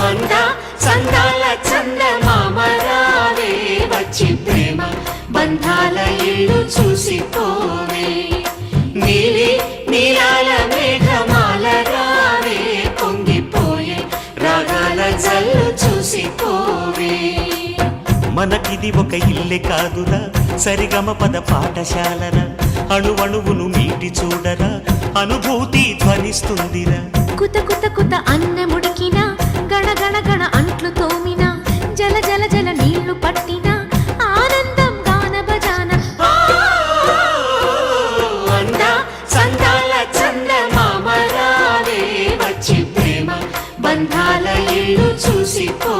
అందా చందాల చందమామరావే వచ్చి ప్రేమ బంధాల ఇల్లు చూసిపోవే నీలి నీలాల మేఘమాల రావే పొంగిపోయే రాగాల జల్లు చూసిపోవే మనకిది ఒక ఇల్లే కాదురా సరిగమ పద పాఠశాలరా అణువణువును మీటి చూడరా అనుభూతి ధ్వనిస్తుందిరా కుత కుత కుత అన్నముడికిన గణ గణ గణ అంట్లు తోమిన జల జల జల నీళ్లు పట్టిన ఆనందం గాన బజాన అందా చందాల చందమామరావే వచ్చి ప్రేమ బంధాల ఇల్లు చూసిపో